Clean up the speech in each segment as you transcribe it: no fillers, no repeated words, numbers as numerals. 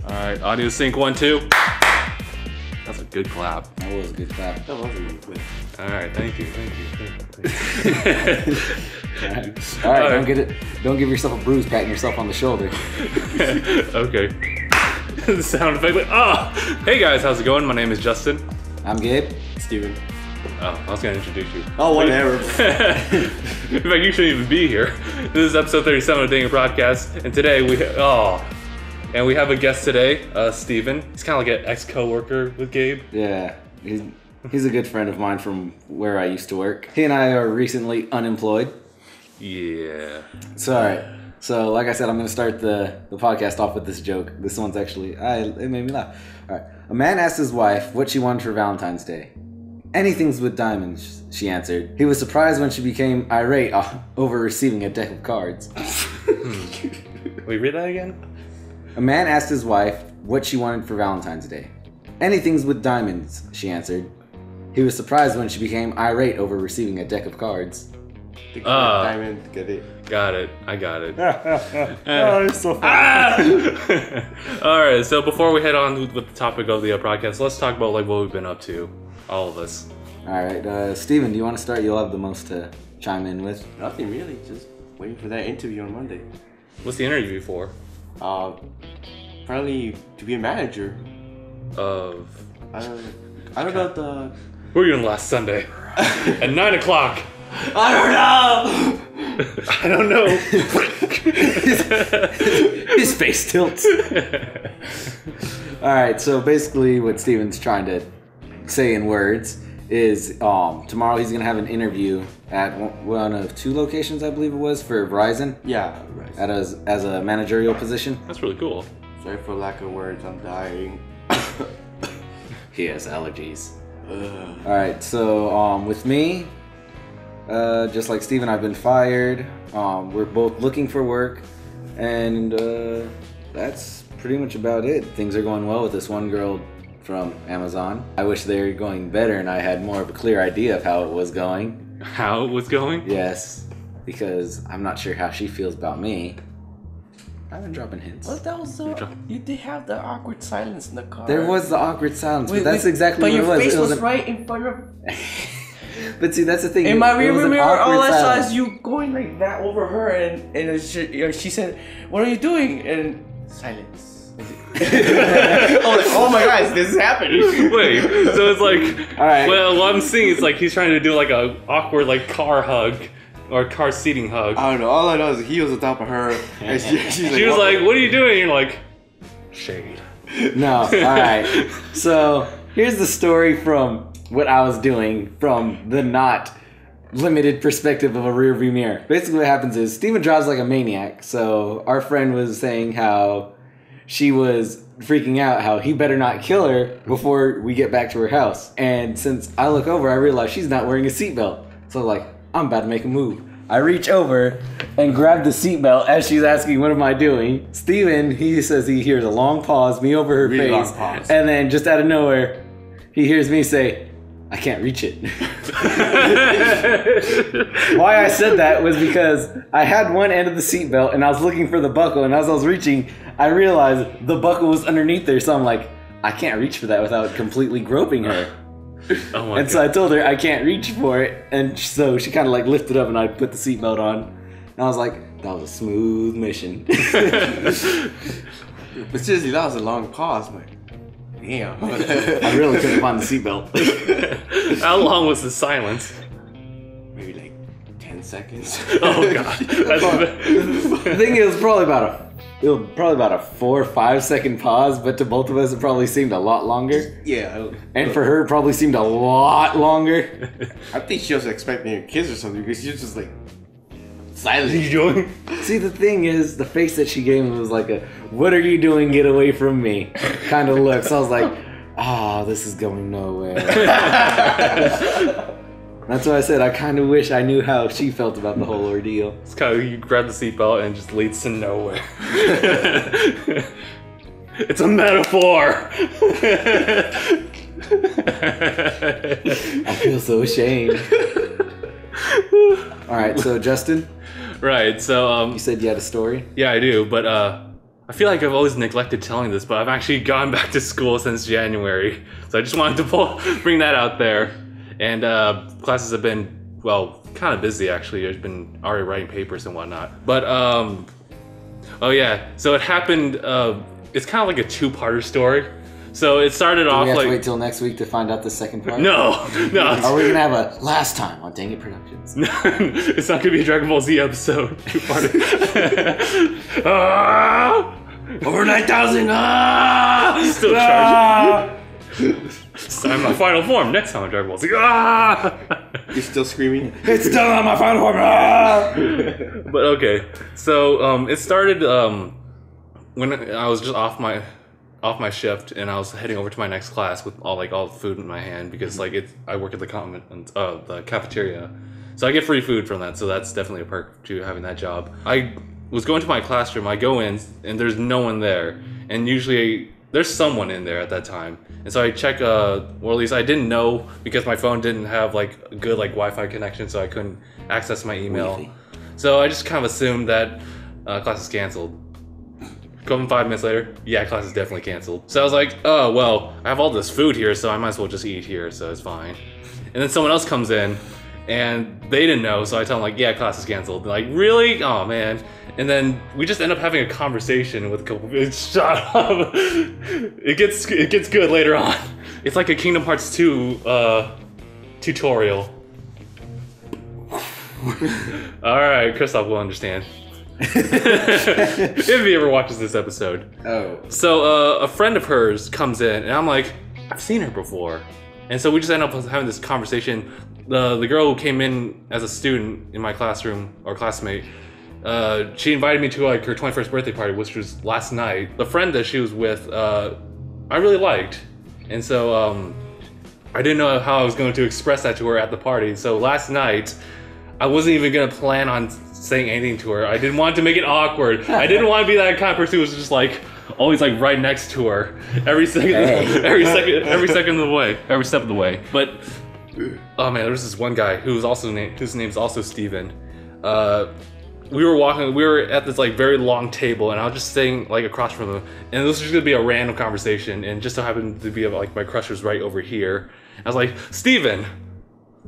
Alright, audio sync 1, 2. That's a good clap. That was a good clap. That was a good clap. Alright, thank you. All right, don't give yourself a bruise patting yourself on the shoulder. Okay. The sound effect. Hey guys, how's it going? My name is Justin. I'm Gabe. Steven. Oh, I was gonna introduce you. Oh, whatever. In fact, you shouldn't even be here. This is episode 37 of DangIT Prodcast, and today we have a guest today, Steven. He's kind of like an ex-coworker with Gabe. Yeah, he's a good friend of mine from where I used to work. He and I are recently unemployed. Yeah. So, all right. So, like I said, I'm going to start the podcast off with this joke. This one's actually, it made me laugh. All right. A man asked his wife what she wanted for Valentine's Day. Anything's with diamonds, she answered. He was surprised when she became irate over receiving a deck of cards. Wait, read that again? A man asked his wife what she wanted for Valentine's Day. Anything's with diamonds, she answered. He was surprised when she became irate over receiving a deck of cards. Diamond, get it. Got it. I got it. Oh, it's so funny. Alright, so before we head on with the topic of the broadcast, let's talk about like what we've been up to. All of us. Alright, Steven, do you want to start? You'll have the most to chime in with. Nothing really, just waiting for that interview on Monday. What's the interview for? Probably to be a manager. Of... I don't know the... What were you doing last Sunday? At 9 o'clock. I don't know! His face tilts. Alright, so basically what Steven's trying to say in words is tomorrow he's going to have an interview at one of two locations, I believe it was, for Verizon. Yeah, right. As a managerial position. That's really cool. Sorry for lack of words, I'm dying. He has allergies. Alright, so with me, just like Steven, I've been fired. We're both looking for work, and that's pretty much about it. Things are going well with this one girl from Amazon. I wish they were going better and I had more of a clear idea of how it was going. How it was going? Yes, because I'm not sure how she feels about me. I've been dropping hints. Well, that was you did have the awkward silence in the car. There was the awkward silence, but that's exactly what it was. But your face was an... right in front of... But see, that's the thing. In my rearview mirror, all I saw silence. is you going like that over her, and she said, "What are you doing?" And silence. Oh my God, this is happening. Wait, so it's like, all right. Well, what I'm seeing is like he's trying to do like a awkward like car hug or car seating hug. I don't know. All I know is he was on top of her, and she was like, "What are you doing?" And you're like, "Shade." No, all right. So here's the story from what I was doing from the not limited perspective of a rearview mirror. Basically what happens is Steven drives like a maniac. So our friend was saying how she was freaking out, how he better not kill her before we get back to her house. And since I look over, I realize she's not wearing a seatbelt. So like, I'm about to make a move. I reach over and grab the seatbelt as she's asking, what am I doing? Steven, he says he hears a long pause, me over her really face. And then just out of nowhere, he hears me say, I can't reach it. Why I said that was because I had one end of the seatbelt and I was looking for the buckle, and as I was reaching, I realized the buckle was underneath there, so I'm like, I can't reach for that without completely groping her. Oh my God. So I told her I can't reach for it, and so she kind of like lifted up and I put the seatbelt on. And I was like, that was a smooth mission. But seriously, that was a long pause, man. Damn. I really couldn't find the seatbelt. How long was the silence? Maybe like 10 seconds. Oh God. The thing is, it was probably about a 4 or 5 second pause, but to both of us it probably seemed a lot longer. Yeah. And for her it probably seemed a lot longer. I think she was expecting a kiss or something, because she was just like silent. What are you doing? See, the thing is, the face that she gave me was like a, what are you doing, get away from me kind of look. So I was like, this is going nowhere. That's why I said I kind of wish I knew how she felt about the whole ordeal. It's kind of, you grab the seatbelt and it just leads to nowhere. It's a metaphor. I feel so ashamed. Alright, so Justin? Right, so you said you had a story? yeah, I do, but I feel like I've always neglected telling this, but I've actually gone back to school since January. So I just wanted to bring that out there. And classes have been, well, kind of busy actually. I've been already writing papers and whatnot. But, oh yeah, so it happened, it's kind of like a two-parter story. So it started off we have like... to wait till next week to find out the second part? No. Are we going to have a last time on DangIT Productions? It's not going to be a Dragon Ball Z episode. Two-parter. Over 9,000! Still charging. I'm my final form. Next time on Dragon Ball Z. You're still screaming? It's still on my final form! But okay. So it started when I was just off my shift and I was heading over to my next class with all the food in my hand because I work at the cafeteria, so I get free food from that. So that's definitely a perk to having that job. I was going to my classroom. I go in and there's no one there, and usually there's someone in there at that time. And so I check, or at least I didn't know because my phone didn't have a good Wi-Fi connection, so I couldn't access my email. Wi-Fi. So I just kind of assumed that class is canceled. Come 5 minutes later, yeah, class is definitely canceled. So I was like, oh, well, I have all this food here, so I might as well just eat here, so it's fine. And then someone else comes in, and they didn't know, so I tell them, yeah, class is canceled. They're like, really? Oh, man. And then we just end up having a conversation with a couple people. Shut up. It gets good later on. It's like a Kingdom Hearts 2 tutorial. Alright, Kristoff will understand. If he ever watches this episode. Oh. So a friend of hers comes in, and I'm like, I've seen her before. And so we just end up having this conversation. The girl who came in as a student in my classroom, or classmate, she invited me to her 21st birthday party, which was last night. The friend that she was with, I really liked. And so I didn't know how I was going to express that to her at the party. So last night, I wasn't even going to plan on saying anything to her. I didn't want to make it awkward. I didn't want to be that kind of person who was just always right next to her every second, every second of the way, every step of the way. But oh man, there was this one guy whose name's also Steven. We were at this very long table, and I was just sitting across from him, and this was just gonna be a random conversation, and just so happened to be my crush was right over here. I was like, Steven,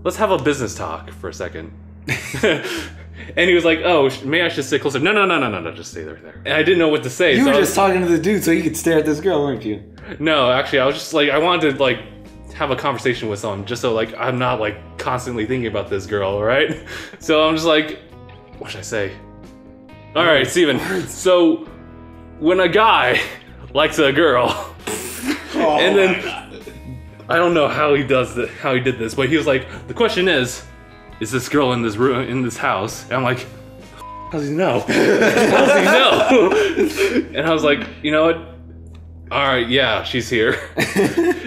let's have a business talk for a second. And he was like, oh, maybe I should sit closer. No, just stay there. And I didn't know what to say. You were just talking to the dude so you could stare at this girl, weren't you? No, actually, I was just I wanted to have a conversation with someone, just so I'm not constantly thinking about this girl, all right? So I'm just what should I say? All right, Steven. So when a guy likes a girl, and then I don't know how he did this, but he was like, the question is this girl in this room, in this house? And I'm like, how does he know? How does he know? And I was like, you know what? All right, yeah, she's here.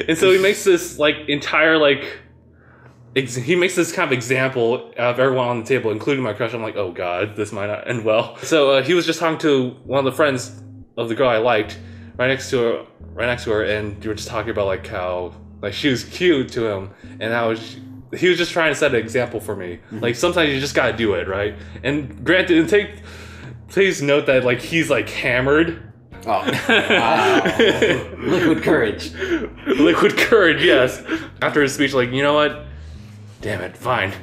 And so he makes this entire he makes this kind of example of everyone on the table, including my crush. I'm like, oh god, this might not end well. So he was just talking to one of the friends of the girl I liked, right next to her, and you were just talking about how she was cute to him, and how he was just trying to set an example for me. Sometimes you just gotta do it, right? And granted, please note that he's hammered. Oh, wow. Liquid courage. Liquid courage, yes. After his speech, you know what? Damn it, fine.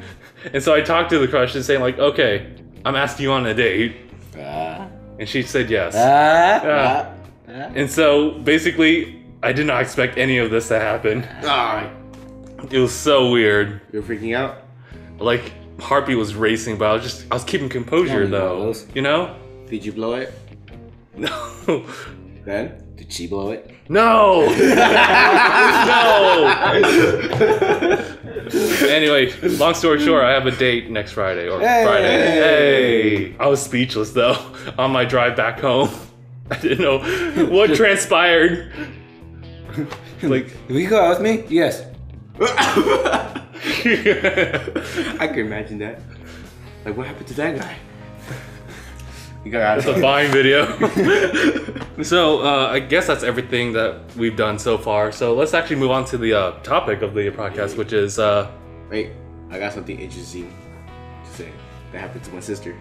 And so I talked to the crush and saying okay, I'm asking you on a date. And she said yes. And so basically, I did not expect any of this to happen. It was so weird. You're freaking out? Heartbeat was racing, but I was keeping composure though. You know? Did you blow it? No. Then? Did she blow it? No! No! Anyway, long story short, I have a date next Friday, or Friday. Hey! I was speechless though, on my drive back home. I didn't know what transpired. Will you go out with me? Yes. I can imagine that. What happened to that guy? You got out of It's a Vine video. So, I guess that's everything that we've done so far. So let's actually move on to the topic of the podcast, which is... Wait, I got something interesting to say. That happened to my sister.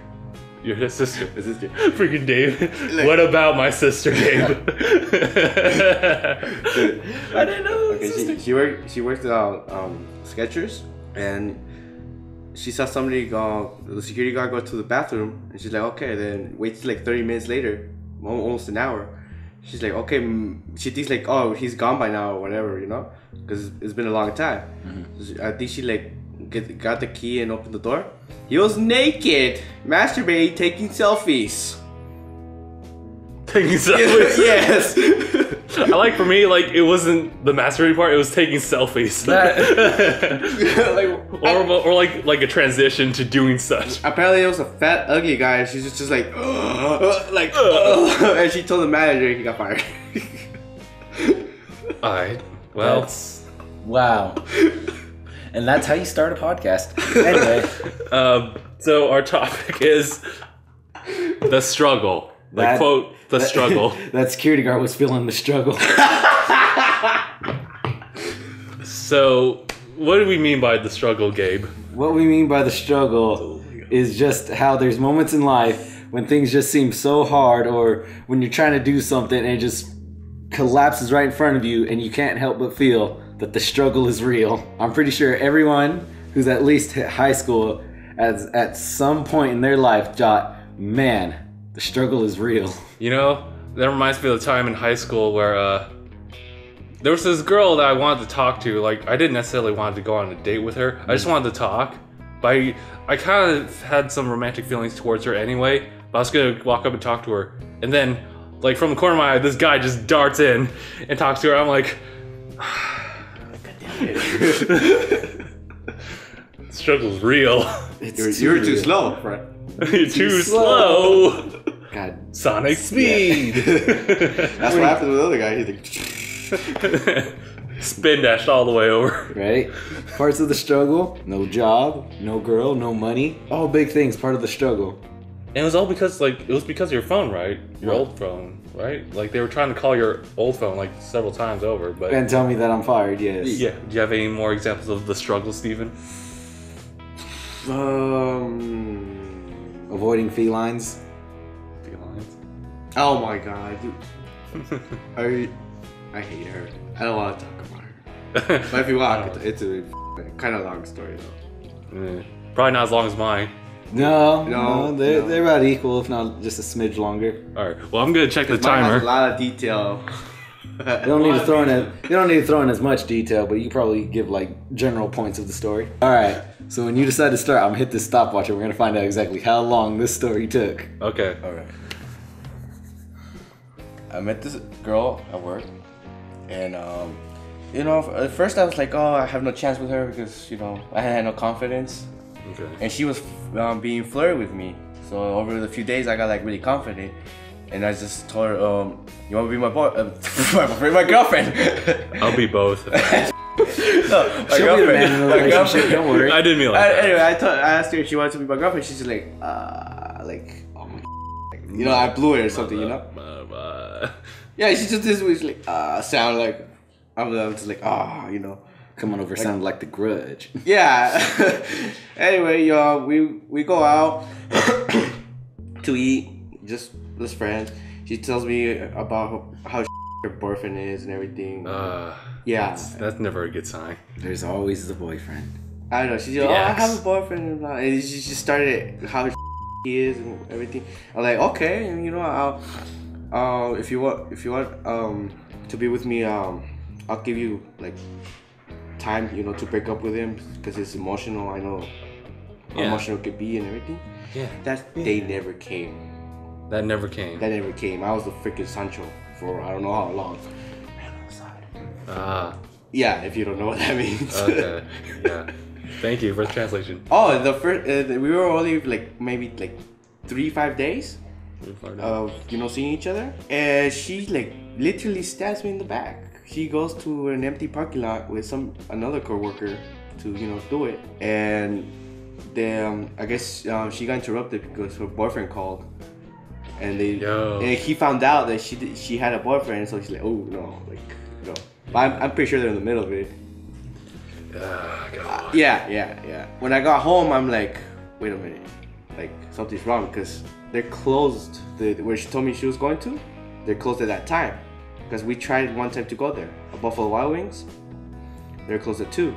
You're his sister. His sister. Freaking Dave. Like- What about my sister, Dave? I didn't know. Okay, she worked at Skechers, and she saw somebody go. The security guard go to the bathroom, and she's like, okay. Then waits like 30 minutes later, almost an hour. She's like, okay. She thinks like, oh, he's gone by now or whatever, you know, because it's been a long time. So I think she like got the key and opened the door. He was naked, masturbating, taking selfies. Taking selfies. Yes. I like, for me, like, it wasn't the masturbating part, it was taking selfies. or like a transition to doing such. Apparently it was a fat, ugly guy, and she's just like, and she told the manager he got fired. Alright, well. Wow. And that's how you start a podcast. Anyway. So our topic is the struggle. Like, quote, the struggle. That security guard was feeling the struggle. So, what do we mean by the struggle, Gabe? What we mean by the struggle is just how there's moments in life when things just seem so hard, or when you're trying to do something and it just collapses right in front of you and you can't help but feel that the struggle is real. I'm pretty sure everyone who's at least hit high school at some point in their life thought, man, the struggle is real. You know, that reminds me of the time in high school where there was this girl that I wanted to talk to. Like, I didn't necessarily want to go on a date with her. I just wanted to talk. But I kind of had some romantic feelings towards her anyway. But I was going to walk up and talk to her. And then, like, from the corner of my eye, this guy just darts in and talks to her. I'm like, struggle's real. You were too slow, Fred. You're too slow. God. Sonic speed. That's what happened with the other guy. He's like, spin dashed all the way over. Right? Parts of the struggle: no job, no girl, no money. All big things, part of the struggle. And it was all because, like, it was because of your phone, right? Your old phone, right? Like, they were trying to call your old phone, like, several times over, but... And tell me that I'm fired, yes. Yeah. Do you have any more examples of the struggle, Steven? Avoiding felines. Felines? oh my god, dude. I hate her. I don't want to talk about her. But if you want, it's a kind of long story, though. Probably not as long as mine. No, No, they're about equal, if not just a smidge longer. Alright, well, I'm gonna check the Mine timer. has a lot of detail. You don't need to throw in as much detail, but you can probably give like general points of the story. All right. So when you decide to start, I'm gonna hit this stopwatch, and we're gonna find out exactly how long this story took. Okay. Alright. I met this girl at work, and you know, at first I was like, oh, I have no chance with her because, you know, I had no confidence. Okay. And she was being flirty with me. So over the few days, I got like really confident, and I just told her, "You want to be my boy, my girlfriend?" I'll be both. No, my She'll be the man in the relationship, don't worry. I didn't mean like that. Anyway, I asked her if she wanted to be my girlfriend. She's like, oh my, you know, I blew it or something, you know? Yeah, she just this was like, sound like, I'm just like, you know. Coming over sounded like The Grudge. Yeah. Anyway, y'all, we go out to eat, just as friends. She tells me about how her boyfriend is and everything. Yeah, that's never a good sign. There's always the boyfriend. I don't know. She's like, I have a boyfriend, and blah. And she just started how he is and everything. I'm like, okay, and you know, I'll if you want to be with me, I'll give you like time, you know, to break up with him because it's emotional. I know how emotional it could be and everything. Yeah. That day never came. That never came. That never came. I was the freaking Sancho for I don't know how long. Man on the side. Yeah, if you don't know what that means. Okay. Yeah. Thank you for the translation. Oh, the first we were only like maybe like 3-5 days of, you know, seeing each other, and she like literally stabs me in the back. She goes to an empty parking lot with another coworker to, you know, do it, and then I guess she got interrupted because her boyfriend called, and he found out that she had a boyfriend, so she's like, oh no, like, no. But I'm pretty sure they're in the middle of it. God. Yeah. When I got home, I'm like, wait a minute, like something's wrong because they're closed. Where she told me she was going to, they're closed at that time. Because we tried one time to go there, a Buffalo Wild Wings. They're closed at 2.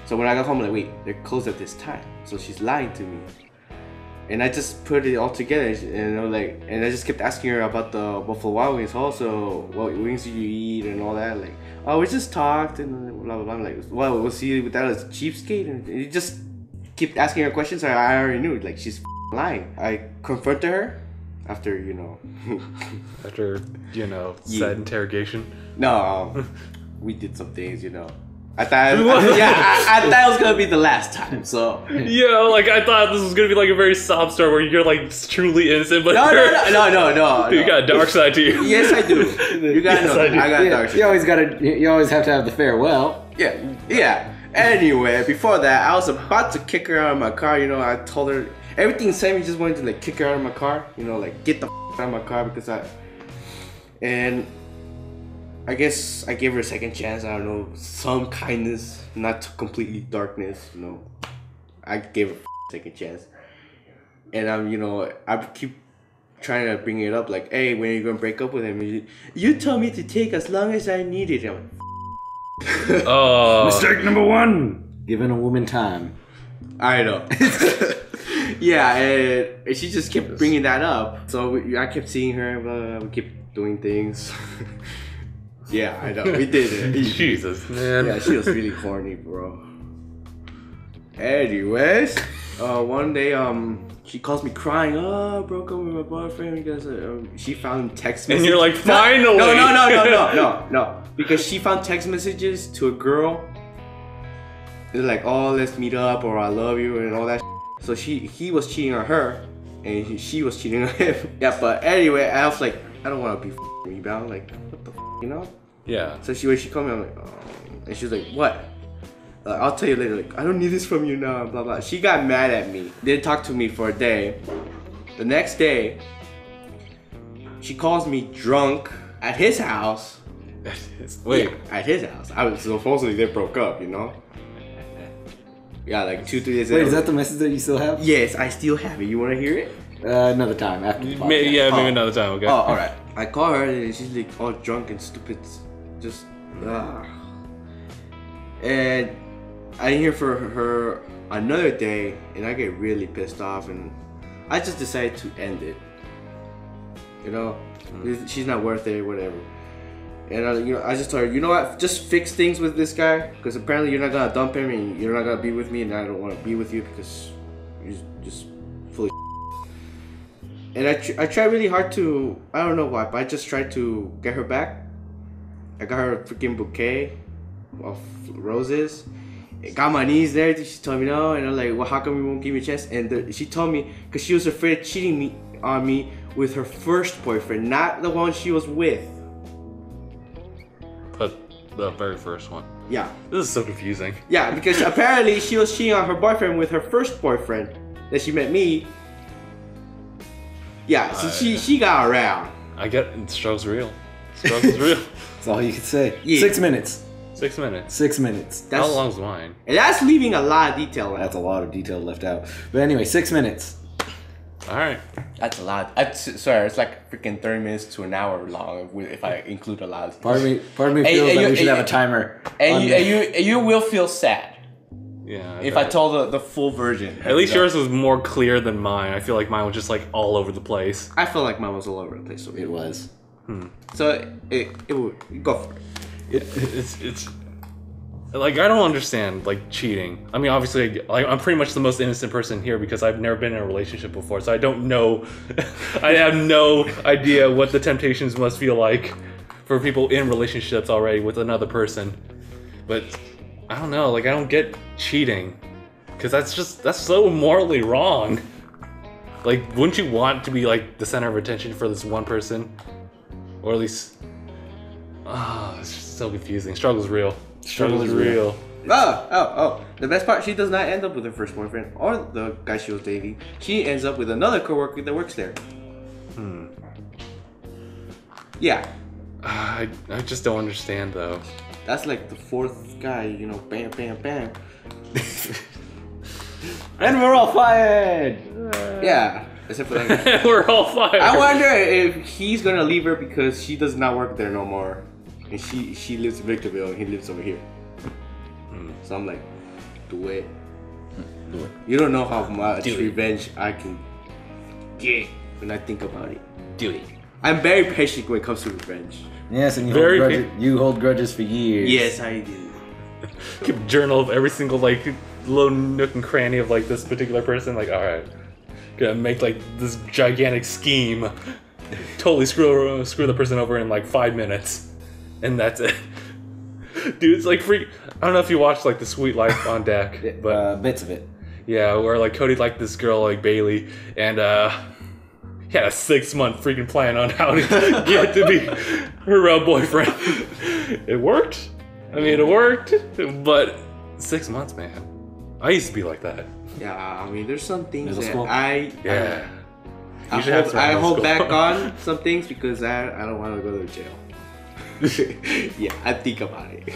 So when I got home, I'm like, wait, they're closed at this time. So she's lying to me. And I just put it all together, and I just kept asking her about the Buffalo Wild Wings. Also, what wings do you eat and all that? Like, oh, we just talked and blah blah blah. I'm like, well, we'll see with that as a cheapskate, and you just keep asking her questions. I already knew, like, she's lying. I confronted her after, After, said interrogation. No, we did some things, I thought, I thought it was gonna be the last time. So yeah, like I thought this was gonna be like a very sob story where you're like truly innocent, but no. You got a dark side to you. Yes, I do. You gotta know. I got a dark side. You always have to have the farewell. Yeah. Anyway, before that, I was about to kick her out of my car. I told her everything inside me just wanted to like kick her out of my car. Like get the out of my car because I guess I gave her a second chance. I don't know, some kindness, not completely darkness. I gave her a second chance, and I keep trying to bring it up like, hey, when are you gonna break up with him? You told me to take as long as I needed. I'm like, mistake number 1: giving a woman time. I know. Yeah, and she just kept bringing that up. So I kept seeing her. Blah, blah, blah, we kept doing things. Yeah, I know. We did it. Jesus, man. Yeah, she was really horny, bro. Anyways, one day, she calls me crying. Oh, I broke up with my boyfriend because she found text messages. And you're like, finally. No. Because she found text messages to a girl. They're like, oh, let's meet up, or I love you, and all that. So he was cheating on her, and she was cheating on him. Yeah, but anyway, I was like, I don't want to be rebound. Like, what the Yeah. So when she called me, I'm like, oh. And she was like, what? I'll tell you later. Like, I don't need this from you now. Blah blah. She got mad at me. Didn't talk to me for a day. The next day, she calls me drunk at his house. Wait. Yeah, at his house. I was supposedly they broke up. Yeah, like 2-3 days ago. Wait, is that the message that you still have? Yes, I still have it. You want to hear it? Another time after the podcast. Maybe another time. Okay. Oh, all right. I call her and she's like all drunk and stupid, just and I hear for her another day, and I get really pissed off, and I just decided to end it. She's not worth it, whatever. And I just told her, you know what? Just fix things with this guy, because apparently you're not gonna dump him, and you're not gonna be with me, and I don't want to be with you because you're just full of. And I tried really hard to, I don't know why, but I just tried to get her back. I got her a freaking bouquet of roses. I got my knees there. She told me no, and I'm like, well, how come you won't give me a chance? And she told me because she was afraid of cheating on me with her first boyfriend, not the one she was with. But the very first one. Yeah. This is so confusing. Yeah, because apparently she was cheating on her boyfriend with her first boyfriend that she met me. Yeah, so she got around. I get it. Struggle's real. Struggle's real. That's all you can say. Yeah. 6 minutes. 6 minutes. 6 minutes. How long's mine? And that's leaving a lot of detail out. That's a lot of detail left out. But anyway, 6 minutes. All right. That's a lot. Sorry, it's like freaking 30 minutes to an hour long if I include a lot of Part of me feels like we should have a timer. And you will feel sad. Yeah. If I told the full version. At least yours was more clear than mine. I feel like mine was just like all over the place. I feel like mine was all over the place. So It was. So it would go for it. It's like I don't understand like cheating. I mean, obviously, like I'm pretty much the most innocent person here because I've never been in a relationship before, so I don't know. I have no idea what the temptations must feel like for people in relationships already with another person. But I don't know. Like I don't get cheating because that's so morally wrong. Like, wouldn't you want to be like the center of attention for this one person, or at least? It's just so confusing. Struggle's real. Struggle is real. Oh. The best part, she does not end up with her first boyfriend or the guy she was dating. She ends up with another coworker that works there. Yeah. I just don't understand though. That's like the fourth guy, bam, bam, bam. And we're all fired. Yeah, except for that. We're all fired. I wonder if he's gonna leave her because she does not work there no more, and she lives in Victorville and he lives over here. So I'm like, do it. Do it. You don't know how much revenge I can get when I think about it. Do it. I'm very patient when it comes to revenge. Yes, and you hold grudges for years. Yes, I do. Keep a journal of every single like little nook and cranny of like this particular person. Like, all right, gonna make like this gigantic scheme. Totally screw the person over in like 5 minutes, and that's it. Dude, it's like freak. I don't know if you watched like The Sweet Life on Deck, but bits of it. Yeah, where like Cody liked this girl like Bailey, and he had a 6-month freaking plan on how to get to be her boyfriend. It worked. I mean, it worked, but 6 months, man. I used to be like that. Yeah, I mean, there's some things that school? I hold back on some things because I don't want to go to jail. Yeah, I think about it.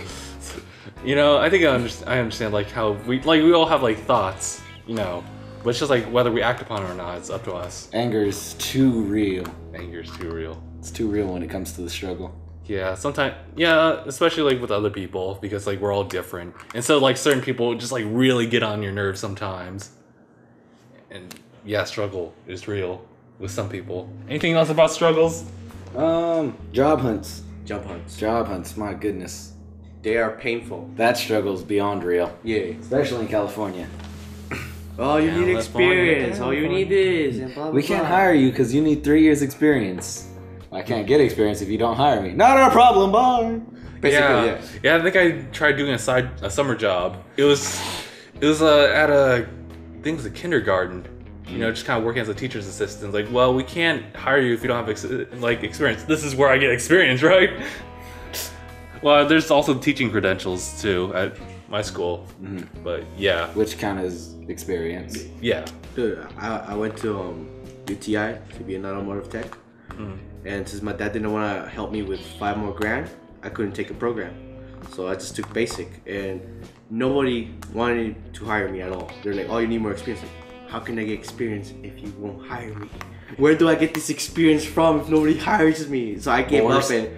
You know, I think I understand like how we all have like thoughts, you know, but it's just like whether we act upon it or not, it's up to us. Anger is too real. Anger is too real. It's too real when it comes to the struggle. Yeah, sometimes, yeah, especially like with other people because like we're all different, and so like certain people just like really get on your nerves sometimes. And yeah, struggle is real with some people. Anything else about struggles? Job hunts. Job hunts. My goodness. They are painful. That struggle's beyond real. Yeah. Especially in California. Oh, you need experience. All you need is and blah, blah, we can't hire you because you need 3 years experience. I can't get experience if you don't hire me. Not our problem, bye. Basically, yeah. I think I tried doing a summer job. It was at I think it was a kindergarten. You know, just kind of working as a teacher's assistant. Like, well, we can't hire you if you don't have experience. This is where I get experience, right? Well, there's also teaching credentials too at my school. Mm-hmm. But yeah, which kind of is experience. Yeah. Dude, I went to UTI to be an automotive tech, and since my dad didn't want to help me with $5 more grand, I couldn't take a program. So I just took basic, and nobody wanted to hire me at all. They're like, "Oh, you need more experience." Like, how can I get experience if you won't hire me? Where do I get this experience from if nobody hires me? So I gave up and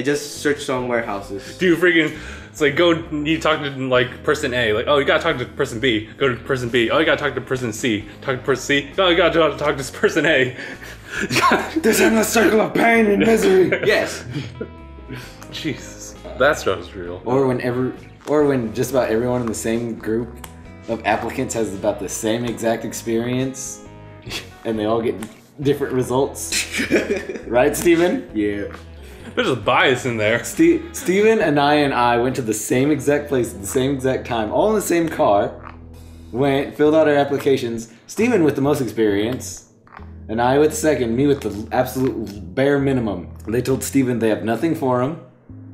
just searched on warehouses. Dude, freaking, it's like, you talk to like person A, like, oh, you gotta talk to person B, go to person B, oh, you gotta talk to person C, talk to person C, oh, you gotta talk to person A. This endless circle of pain and misery. Yes. Jesus, that struggle's real. Or when just about everyone in the same group of applicants has about the same exact experience, and they all get different results. Right, Steven? Yeah. There's a bias in there. Steven and I went to the same exact place at the same exact time, all in the same car. Filled out our applications. Steven with the most experience, and I with the second, me with the absolute bare minimum. They told Steven they have nothing for him.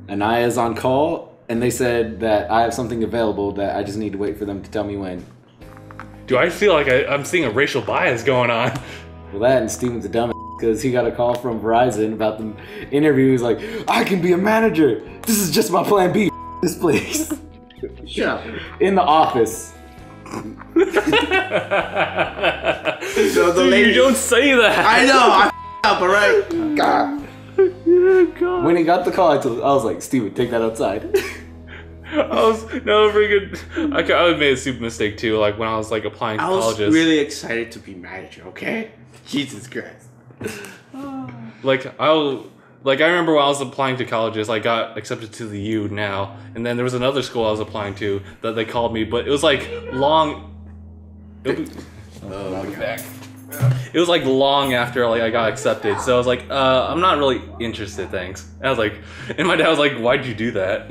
Anaya's on call, and they said that I have something available that I just need to wait for them to tell me when. Do I feel like I'm seeing a racial bias going on? Well, that and Steven's a dumb because he got a call from Verizon about the interview. He's like, I can be a manager. This is just my plan B. This place. Shut up. In the office. So the lady, you don't say that. I know. I up, alright. God. God. When he got the call, I was like, Steven, take that outside. I made a stupid mistake too. Like when I was like applying to colleges. I was really excited to be manager. Okay. Jesus Christ. I remember when I was applying to colleges, I got accepted to the U now, and then there was another school I was applying to that they called me, but it was like long. It was like long after like I got accepted, so I was like, I'm not really interested, thanks. And I was like, and my dad was like, why'd you do that?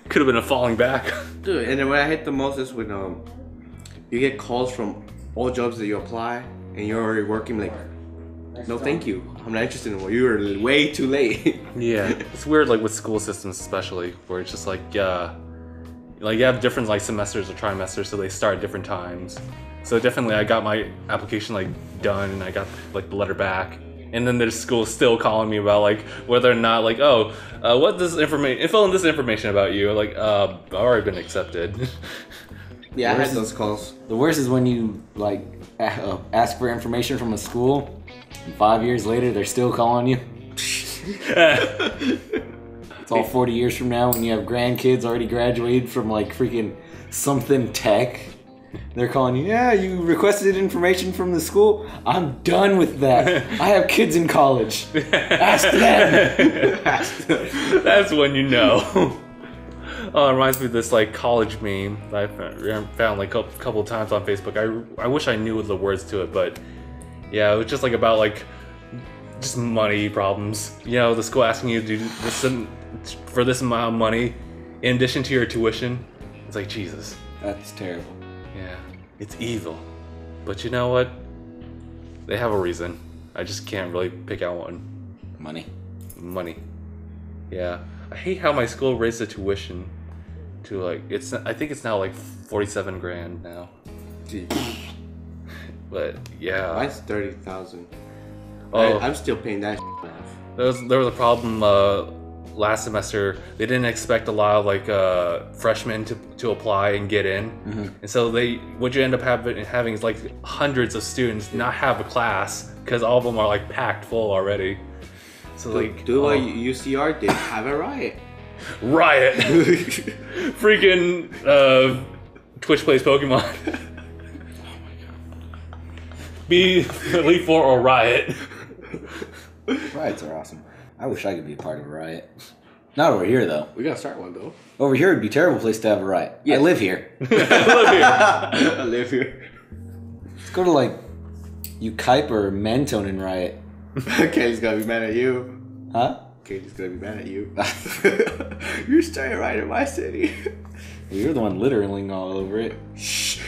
Could have been a falling back. Dude, and then when I hit the most is when you get calls from all jobs that you apply, and you're already working. Like, no, thank you. I'm not interested anymore. You were way too late. Yeah, it's weird, like with school systems especially, where it's just like you have different like semesters or trimesters, so they start at different times. So definitely, I got my application like done, and I got like the letter back. And then there's school still calling me about like whether or not like, what this information, fill in this information about you. Like, I've already been accepted. Yeah, I had those calls. The worst is when you like ask for information from a school, and 5 years later they're still calling you. It's all 40 years from now when you have grandkids already graduated from like freaking something tech. They're calling you, yeah, you requested information from the school? I'm done with that. I have kids in college. Ask them. That's when you know. Oh, it reminds me of this like college meme that I found like a couple of times on Facebook. I wish I knew the words to it, but yeah, it was just like about like just money problems. You know, the school asking you to do this for this amount of money in addition to your tuition. It's like, Jesus. That's terrible. Yeah, it's evil. But you know what? They have a reason. I just can't really pick out one. Money. Yeah. I hate how my school raised the tuition to like I think it's now like 47 grand now. Gee. But yeah. Mine's 30,000. Oh, I'm still paying that off. There was a problem last semester. They didn't expect a lot of like freshmen to apply and get in, and so what you end up having is like hundreds of students not have a class because all of them are like packed full already. So like do what UCR did, have a riot. Freaking Twitch plays Pokemon. Be Elite Four or Riot. Riots are awesome. I wish I could be a part of a riot. Not over here, though. We gotta start one, though. Over here would be a terrible place to have a riot. Yeah. I live here. I live here. Let's go to, like, Ukaipa or Mentone and riot. Kaylee's gonna be mad at you. Huh? Kaylee's gonna be mad at you. You're starting a riot in my city. Well, you're the one littering all over it. Shh.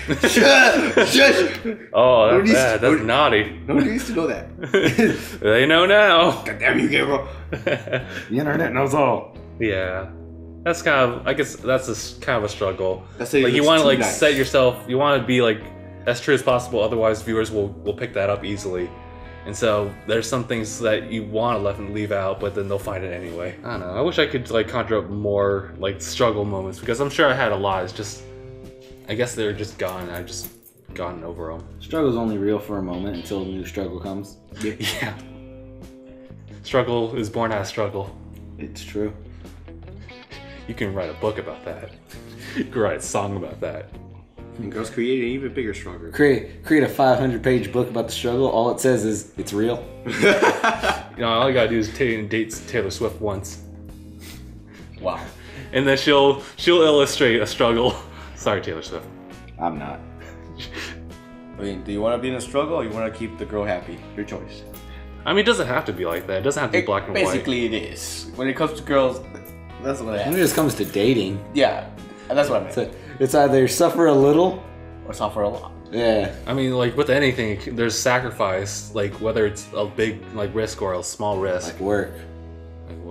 Oh, that's bad. That's naughty. No one needs to know that. They know now. God damn you, Gabriel. The internet knows all. Yeah. That's kind of, I guess that's kind of a struggle. Like you want to like set yourself, you want to be like as true as possible, otherwise viewers will pick that up easily. And so there's some things that you want to leave out, but then they'll find it anyway. I don't know. I wish I could like conjure up more like struggle moments because I'm sure I had a lot. It's just, I guess they're just gone. I've just gotten over them. Struggle's only real for a moment until a new struggle comes. Yeah. Struggle is born out of struggle. It's true. You can write a book about that. You can write a song about that. And girls create an even bigger struggle. Create a 500-page book about the struggle. All it says is it's real. You know, all you gotta do is date Taylor Swift once. Wow. And then she'll illustrate a struggle. Sorry, Taylor Swift. I'm not. I mean, do you want to be in a struggle or you want to keep the girl happy? Your choice. I mean, it doesn't have to be like that. It doesn't have to be black and white. Basically, it is. When it comes to girls, that's what it When is. it just comes to dating, Yeah, that's what I meant. so it's either suffer a little Or suffer a lot. Yeah. I mean, like with anything, there's sacrifice. Like whether it's a big like risk or a small risk. Like work.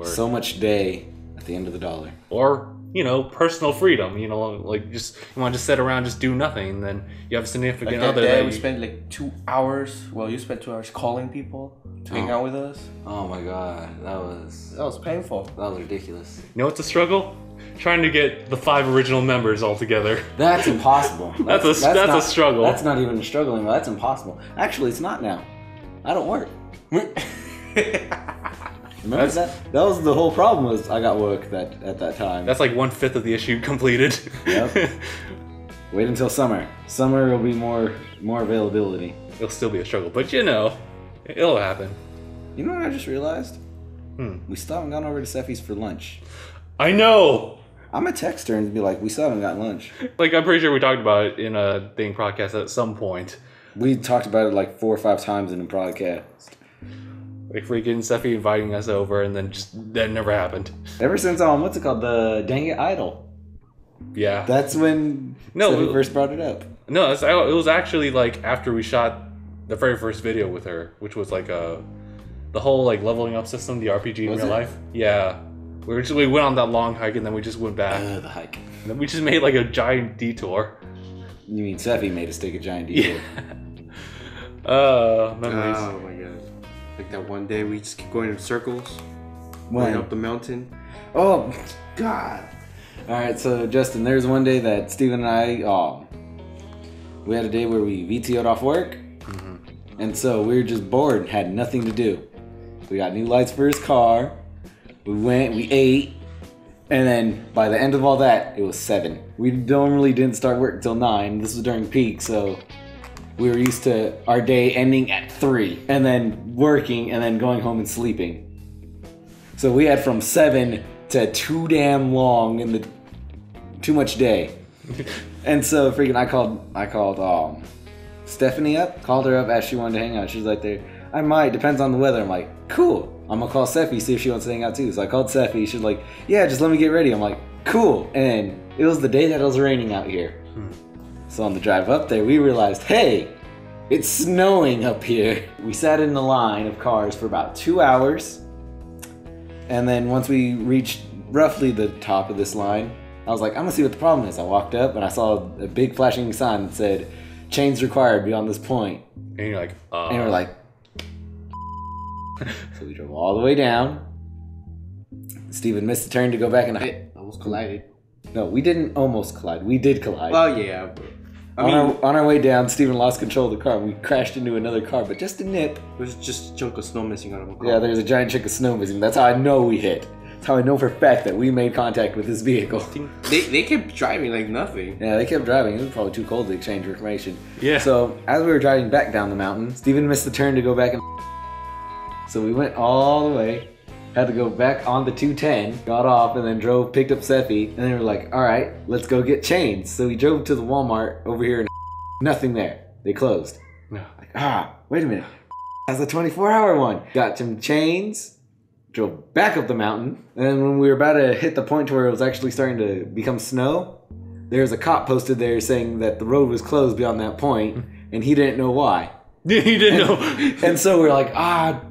So much day at the end of the dollar. Or, you know, personal freedom. You know, like just you want to just sit around, just do nothing, and then you have a significant Like other. that day that we spent like 2 hours. Well, you spent 2 hours calling people to hang out with us. Oh my god, that was painful. That was ridiculous. You know what's a struggle? Trying to get the 5 original members all together. That's impossible. That's a struggle. That's not even a struggle anymore. That's impossible. Actually, it's not now. I don't work. Remember that? That was the whole problem. Was I got work at that time. That's like 1/5 of the issue completed. Yep. Wait until summer. Summer will be more availability. It'll still be a struggle, but you know, it'll happen. You know what I just realized? We still haven't gone over to Seffi's for lunch. I know. I'm gonna text her and be like, we still haven't gotten lunch. Like, I'm pretty sure we talked about it in a DangIT Prodcast at some point. We talked about it like 4 or 5 times in a podcast. Like freaking Steffi inviting us over, and then that never happened. Ever since what's it called, the DangIT Idol. Yeah. That's when Steffi first brought it up. No, it was actually like after we shot the very first video with her, which was like the whole like leveling up system, the RPG in real life. Yeah. We went on that long hike and then we just went back. The hike. And then we just made like a giant detour. You mean Steffi made us take a giant detour? Yeah. Memories. Oh my god. Like that one day we just keep going in circles. When? Going up the mountain. Oh, God. Alright, so Justin, there's one day that Steven and I, we had a day where we VTO'd off work. And so we were just bored and had nothing to do. We got new lights for his car. We went, we ate. And then by the end of all that, it was 7. We normally didn't start work until 9. This was during peak, so we were used to our day ending at 3. And then working and then going home and sleeping. So we had from 7 to too damn long in the too much day. And so freaking I called Stephanie up, called her up, asked she wanted to hang out. She's like, I might, depends on the weather. I'm like, cool. I'm gonna call Sephi, see if she wants to hang out too. So I called Sephi. She's like, yeah, just let me get ready. I'm like, cool. And it was the day that it was raining out here. So on the drive up there, we realized, hey, it's snowing up here. We sat in the line of cars for about 2 hours. And then once we reached roughly the top of this line, I was like, I'm gonna see what the problem is. I walked up and I saw a big flashing sign that said, chains required beyond this point. And you're like, And we're like, so we drove all the way down. Steven missed the turn to go back and I almost collided. No, we didn't almost collide. We did collide. Well, yeah. But, on our way down, Steven lost control of the car. We crashed into another car, but just a nip. There's just a chunk of snow missing out of a car. Yeah, there's a giant chunk of snow missing. That's how I know we hit. That's how I know for a fact that we made contact with this vehicle. They kept driving like nothing. Yeah, they kept driving. It was probably too cold to exchange information. Yeah. So as we were driving back down the mountain, Steven missed the turn to go back and so we went all the way, had to go back on the 210, got off, and then drove, picked up Sephi, and then we were like, all right, let's go get chains. So we drove to the Walmart over here and nothing there. They closed. No. Like, wait a minute. That's a 24-hour one. Got some chains, drove back up the mountain, and then when we were about to hit the point to where it was actually starting to become snow, there's a cop posted there saying that the road was closed beyond that point, and he didn't know why. He didn't know. And so we're like,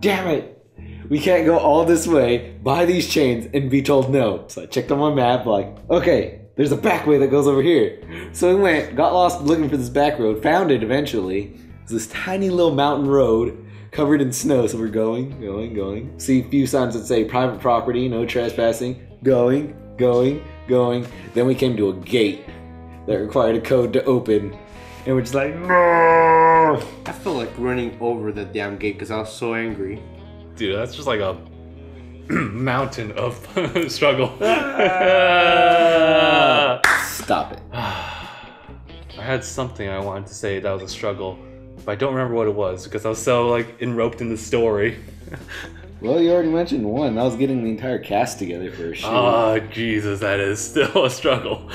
damn it. We can't go all this way, buy these chains, and be told no. So I checked on my map, like, okay, there's a back way that goes over here. So we went, got lost looking for this back road, found it eventually. It's this tiny little mountain road covered in snow. So we're going. See a few signs that say private property, no trespassing. Going. Then we came to a gate that required a code to open. And we're just like, no! I felt like running over the damn gate because I was so angry. Dude, that's just like a mountain of struggle. Stop it. I had something I wanted to say that was a struggle, but I don't remember what it was because I was so like enroped in the story. Well, you already mentioned one. That was getting the entire cast together for a shoot. Oh, Jesus, that is still a struggle.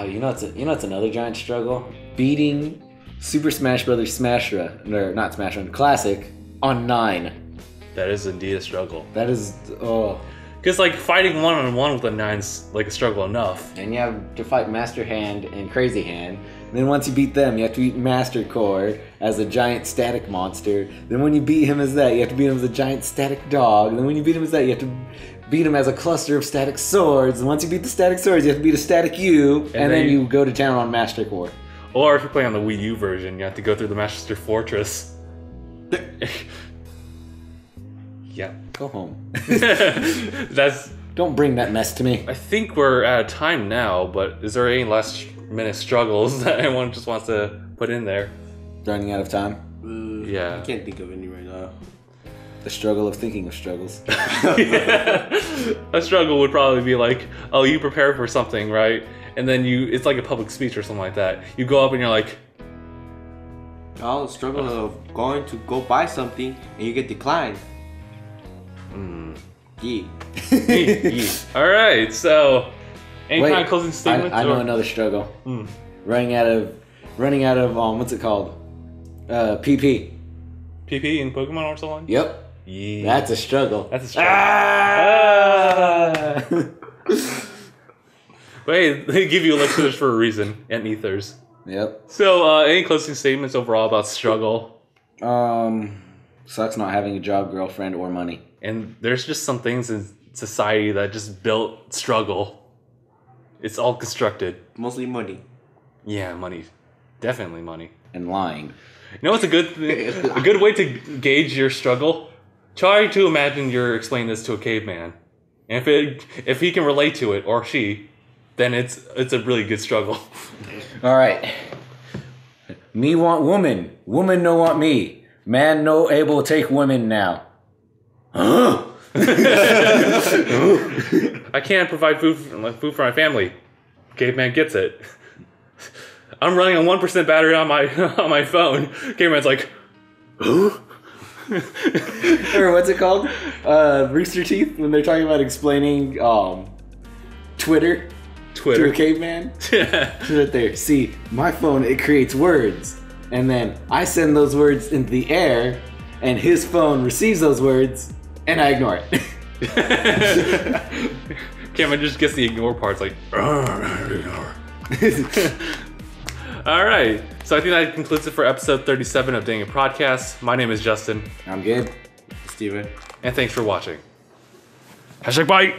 You know it's another giant struggle? Beating Super Smash Brothers Smash Run, or not Smash Run, Classic, on 9. That is indeed a struggle. That is, Because like fighting one-on-one with a 9's like a struggle enough. And you have to fight Master Hand and Crazy Hand. And then once you beat them, you have to beat Master Core as a giant static monster. Then when you beat him as that, you have to beat him as a giant static dog. And then when you beat him as that, you have to beat him as a cluster of static swords. And once you beat the static swords, you have to beat a static U. And then you go to town on Master Core. Or if you're playing on the Wii U version, you have to go through the Master Fortress. Yeah. Go home. That's. Don't bring that mess to me. I think we're out of time now, but is there any last minute struggles that anyone just wants to put in there? Running out of time? Yeah. I can't think of any right now. The struggle of thinking of struggles. Yeah. A struggle would probably be like, oh, you prepare for something, right? And then it's like a public speech or something like that. You go up and you're like, Oh, the struggle of going to go buy something and you get declined. Yeah. All right, so any Wait, kind of closing statements? I know another struggle. Running out of what's it called? PP. PP in Pokemon or something? Yep. Yeah. That's a struggle. That's a struggle. Wait, they give you elixirs for a reason and ethers. Yep. So, any closing statements overall about struggle? Sucks not having a job, girlfriend, or money. And there's just some things in society that just built struggle. It's all constructed. Mostly money. Yeah, money. Definitely money. And lying. You know what's a good way to gauge your struggle? Try to imagine you're explaining this to a caveman. And if he can relate to it, or she, then it's a really good struggle. All right. Me want woman. Woman no want me. Man no able take women now. Huh? I can't provide food for my family. Caveman gets it. I'm running on 1% battery on my phone. Caveman's like, or what's it called? Rooster Teeth, when they're talking about explaining Twitter to a caveman. Yeah. Right there. See, my phone, it creates words. And then I send those words into the air, and his phone receives those words, and I ignore it. Cameron just gets the ignore parts, like, Alright, so I think that concludes it for episode 37 of DangIT Prodcast. My name is Justin. I'm Gabe. Steven. And thanks for watching. #bye!